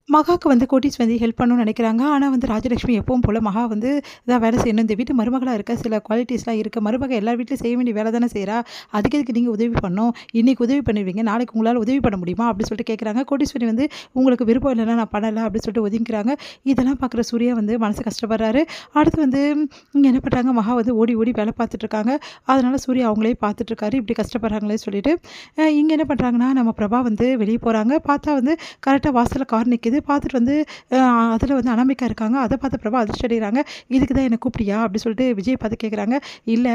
மகாக்கு வந்து கோட்டீஸ் வந்து ஹெல்ப் பண்ணணும்னு நினைக்கிறாங்க. ஆனா வந்து ராஜலட்சுமி எப்பவும் போல மகா வந்து தான் வேலை செய்யணும். இந்த வீட்டு மருமகளா இருக்க சில குவாலிட்டீஸ்லாம் இருக்கு. மருமக எல்லார் வீட்லயும் செய்ய வேண்டிய வேலை தானே செய்றா. அதுக்கு எதுக்கு நீங்க உதவி பண்ணணும்? இன்னைக்கு உதவி பண்ணுவீங்க. நாளைக்கு உங்களால உதவி பண்ண முடியுமா? அப்படின்னு சொல்லிட்டு கேட்குறாங்க. கோட்டீஸ்வரி வந்து உங்களுக்கு விருப்பம் இல்லைன்னா நான் பண்ணல அப்படின்னு சொல்லிட்டு ஒதுங்கிக்கிறாங்க. இதெல்லாம் பார்க்குற சூர்யா வந்து மனசு கஷ்டப்படுறாரு. அடுத்து வந்து இங்க என்ன பண்றாங்க, மகா வந்து ஓடி ஓடி வேலை பார்த்துட்டு இருக்காங்க. அதனால சூர்யா அவங்களே பார்த்துட்டு இருக்காரு. இப்படி கஷ்டப்படுறாங்களே சொல்லிட்டு. இங்க என்ன பண்றாங்கன்னா, நம்ம பிரபா வந்து வெளிய போறாங்க. பார்த்தா வந்து கரெக்ட்டா வாசல்ல கார் நிக்குது. பார்த்துட்டு வந்து அ அதில வந்து அனாமிகா இருக்காங்க. அத பார்த்த பிரபா அதிர்ச்சி அடைகிறாங்க. "இதுக்கு தான் என்ன கூப்பிட்டியா?" அப்படி சொல்லிட்டு விஜய் பார்த்து கேட்குறாங்க. "இல்ல,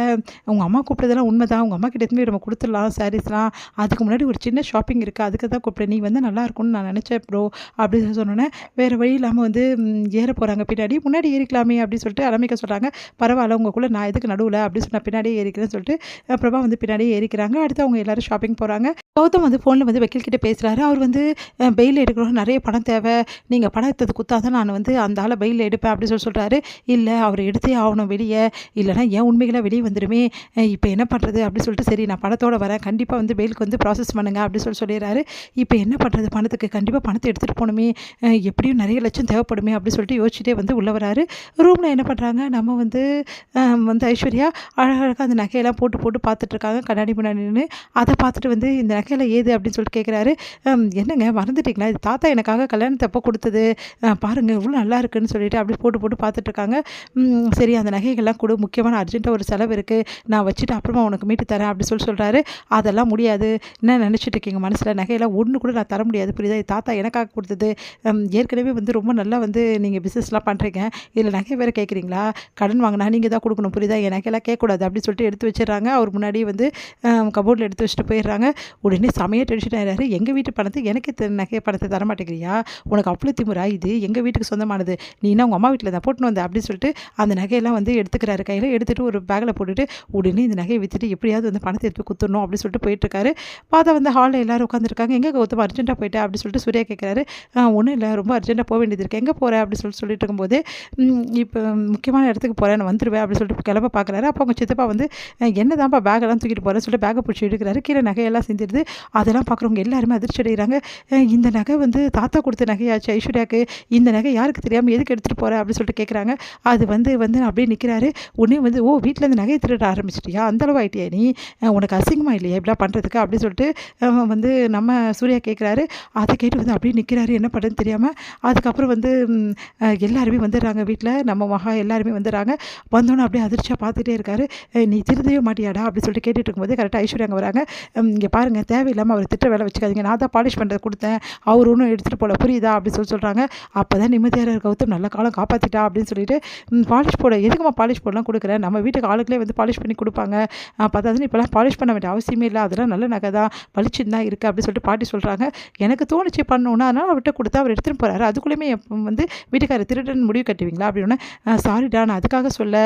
உங்க அம்மா கூப்பிட்டதெல்லாம் உண்மைதான். உங்க அம்மாகிட்ட எடுத்துன்னு போய் நம்ம குடுத்துடலாம் சாரீஸ்லாம். அதுக்கு முன்னாடி ஒரு சின்ன ஷாப்பிங் இருக்கு. அதுக்கு தான் கூப்பிட்டேன். நீ வந்தா நல்லா இருக்கும்னு நான் நினச்சேன் ப்ரோ." அப்படின்னு சொன்னோனே, வேற வழி இல்லாம வந்து ஏற போறாங்க பின்னாடி. "முன்னாடி ஏறிக்கலாமே" அப்படின்னு சொல்லிட்டு அனாமிகா சொல்றாங்க. "பரவால்ல, உங்களுக்குள்ள நான் எதுக்கு நடுவுல?" அப்படின்னு சொல்லி நான் பின்னாடியே ஏறிக்கிறேன்னு சொல்லிட்டு பிரபா வந்து பின்னாடியே ஏறிக்கிறாங்க. அடுத்து அவங்க எல்லாரும் ஷாப்பிங் போறாங்க. கௌதம் வந்து ஃபோன்ல வந்து வக்கீல் கிட்ட பேசுறாரு. அவர் வந்து பெயில் எடுக்கணும், நெறைய பணம் தேவை. நீங்க பணம் எடுத்தது குத்தா தான் நான் வந்து அந்த ஆள பெயில் எடுப்பேன் அப்படின்னு சொல்றாரு. இல்ல, அவர எடுத்தே ஆவணும் வெளிய. இல்லன்னா என் உண்மைகள்லாம் வெளிய வந்துருமே. இப்ப என்ன பண்றது? அப்படின்னு சொல்லிட்டு, சரி நான் பணத்தோட வரேன். கண்டிப்பா வந்து பெயிலுக்கு வந்து ப்ராசஸ் பண்ணுங்க அப்படின்னு சொல்லிடுறாரு. இப்ப என்ன பண்றது பணத்துக்கு? கண்டிப்பா பணத்த எடுத்துட்டு போணுமே. எப்படியும் நெறைய லட்சம் தேவைப்படுமே அப்படின்னு சொல்லிட்டு யோசிச்சுட்டே வந்து உள்ள வராரு. ரூம்ல என்ன பண்றாங்க, நம்ம வந்து வந்து ஐஸ்வர்யா அழகழகா அந்த நகையெல்லாம் போட்டு போட்டு பார்த்துட்டு இருக்காங்க கண்ணாடி முன்னாடி நின்னு. அத பார்த்துட்டு வந்து, இந்த நகையெல்லாம் ஏது அப்படின்னு சொல்லிட்டு கேட்குறாரு. என்னங்க மறந்துட்டீங்களா? இது தாத்தா எனக்காக கல்யாணத்தப்ப குடுத்தது. பாருங்க எவ்வளோ நல்லா இருக்குன்னு சொல்லிட்டு அப்படி போட்டு போட்டு பார்த்துட்ருக்காங்க. சரி அந்த நகைகள்லாம் குடு. முக்கியமான அர்ஜென்ட்டா ஒரு செலவு இருக்கு. நான் வச்சுட்டு அப்புறமா உனக்கு மீட்டு தரேன் அப்படி சொல்றாரு. அதெல்லாம் முடியாது. என்ன நினச்சிட்டு இருக்கீங்க மனசுல? நகையெல்லாம் ஒண்ணு கூட நான் தர முடியாது. புரியுதா? இது தாத்தா எனக்காக குடுத்தது. ஏற்கனவே வந்து ரொம்ப நல்லா வந்து நீங்க பிசினஸ்லாம் பண்றீங்க. இதில நகை வேற கேட்குறீங்களா? கடன் வாங்குனா நீங்க தான் குடுக்கணும். புரியுதா? என் நகையெல்லாம் கேட்கக்கூடாது அப்படின்னு சொல்லிட்டு எடுத்து வச்சுடுறாங்க. அவர் முன்னாடியே வந்து கபோர்ட்ல எடுத்து வச்சுட்டு போயிடுறாங்க. உடனே செமையா டென்ஷன் ஆயிடுறாரு. எங்க வீட்டு பணத்த எனக்கே நகை பணத்த தர மாட்டேங்கிறியா? உனக்கு அவ்வளோ திமிரா? இது எங்க வீட்டுக்கு சொந்தமானது. நீ என்ன உங்க அம்மா வீட்ல தான் போட்டுன்னு வந்த அப்படின்னு சொல்லிட்டு அந்த நகையெல்லாம் வந்து எடுத்துக்கிறாரு கையில. எடுத்துட்டு ஒரு பேக்ல போட்டுட்டு, உடனே இந்த நகைய வித்துட்டு எப்படியாவது வந்து பணத்த எடுத்து போய் குடுத்துடணும் அப்படின்னு சொல்லிட்டு போயிட்டுருக்காரு. பார்த்தா வந்து ஹால்ல எல்லாரும் உட்காந்துருக்காங்க. எங்க கௌதம் அர்ஜென்ட்டா போயிட்ட அப்படின்னு சொல்லிட்டு சூர்யா கேட்குறாரு. ஒண்ணும் இல்ல, ரொம்ப அர்ஜென்ட்டா போ வேண்டியது இருக்கு. எங்க போற? அப்படின்னு சொல்லிட்டு இருக்கும்போது, இப்ப முக்கியமான இடத்துக்கு போறேன், நான் வந்துருவேன் அப்படின்னு சொல்லிட்டு கிளம்ப பார்க்குறாரு. அப்போ அவங்க சித்தப்பா வந்து, என்னதான்ப்பா பேக்கெல்லாம் தூக்கிட்டு போறேன்னு சொல்லிட்டு பேக்க பிடிச்சி இழுக்கிறாரு. கீழ நகையெல்லாம் சிந்திருது. அதெல்லாம் பார்க்குறவங்க எல்லாருமே அதிர்ச்சி அடைகிறாங்க. இந்த நகை வந்து தாத்தா குடுத்த நகையாச்சு ஐஸ்வர்யாக்கு. இந்த நகை யாருக்கு தெரியாம எதுக்கு எடுத்துட்டு போற? அப்படின்னு சொல்லிட்டு கேட்குறாங்க. அது வந்து வந்து அப்படியே நிற்கிறாரு. உடனே வந்து, ஓ வீட்ல இருந்து நகைய திருட ஆரம்பிச்சிட்டியா? அந்த அளவு ஆயிட்டியா நீ? உனக்கு அசிங்கமா இல்லையா இப்படிலாம் பண்றதுக்கு? அப்படின்னு சொல்லிட்டு வந்து நம்ம சூர்யா கேட்குறாரு. அத கேட்டு வந்து அப்படியே நிற்கிறாரு. என்ன பண்ணுறதுன்னு தெரியாம. அதுக்கப்புறம் வந்து எல்லாருமே வந்துடுறாங்க வீட்ல. நம்ம மகா எல்லாருமே வந்துடுறாங்க. வந்தோனே அப்படியே அதிர்ச்சியா பார்த்துட்டே இருக்காரு. நீ திருந்தவே மாட்டியாடா? அப்படின்னு சொல்லிட்டு கேட்டுட்டு இருக்கும்போது கரெக்ட்டா ஐஸ்வர்யா அங்க வராங்க. இங்க பாருங்க, தேவையில்லாம அவர திட்ட வேலை வச்சுக்காதீங்க. நான் தான் பாலிஷ் பண்றது குடுத்தேன். அவரு ஒண்ணும் எடுத்துட்டு போல. புரியுதா? அப்படின்னு சொல்றாங்க. அப்பதான் நிம்மதியா இருக்க கௌதம், நல்ல காலம் காப்பாத்திட்டா அப்படின்னு சொல்லிட்டு, பாலிஷ் போட எதுக்கும்மா பாலிஷ் போடலாம் குடுக்குறேன். நம்ம வீட்டுக்கு ஆளுங்களே வந்து பாலிஷ் பண்ணி குடுப்பாங்க. பத்தாதுன்னு இப்பலாம் பாலிஷ் பண்ண வேண்டிய அவசியமே இல்ல. அதெல்லாம் நல்ல நகை தான். பளிச்சுன்னு தான் இருக்கு அப்படின்னு சொல்லிட்டு பாட்டி சொல்றாங்க. எனக்கு தோணுச்சு பண்ணணும்னு. அதனால அவர்ட்ட குடுத்தா அவர் எடுத்துட்டு போறாரு. அதுக்குள்ளயுமே வந்து வீட்டுக்காரர் திருடன்னு முடிவு கட்டுவீங்களா? அப்படின்னோனே, சாரிடா, நான் அதுக்காக சொல்ல.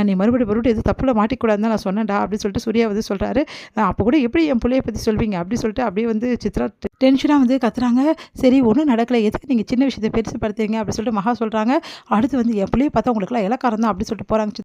நீ மறுபடியும் எதுவும் தப்புல மாட்டிக்கூடாதுன்னு தான் நான் சொன்னேன்டா அப்படின்னு சொல்லிட்டு சூர்யா வந்து சொல்றாரு. அப்போ கூட எப்படி என் புள்ளைய பத்தி சொல்வீங்க? அப்படி சொல்லிட்டு அப்படியே வந்து சித்ரா டென்ஷனா வந்து கத்துறாங்க. சரி ஒண்ணும் நடக்கல. எதுக்கு நீங்க சின்ன விஷயத்த பெருசுபடுத்துறீங்க? அப்படின்னு சொல்லிட்டு மகா சொல்றாங்க. அடுத்து வந்து என் புள்ளைய பார்த்தா உங்களுக்கெல்லாம் இளக்காரம் தான் அப்படின்னு சொல்லிட்டு போறாங்க.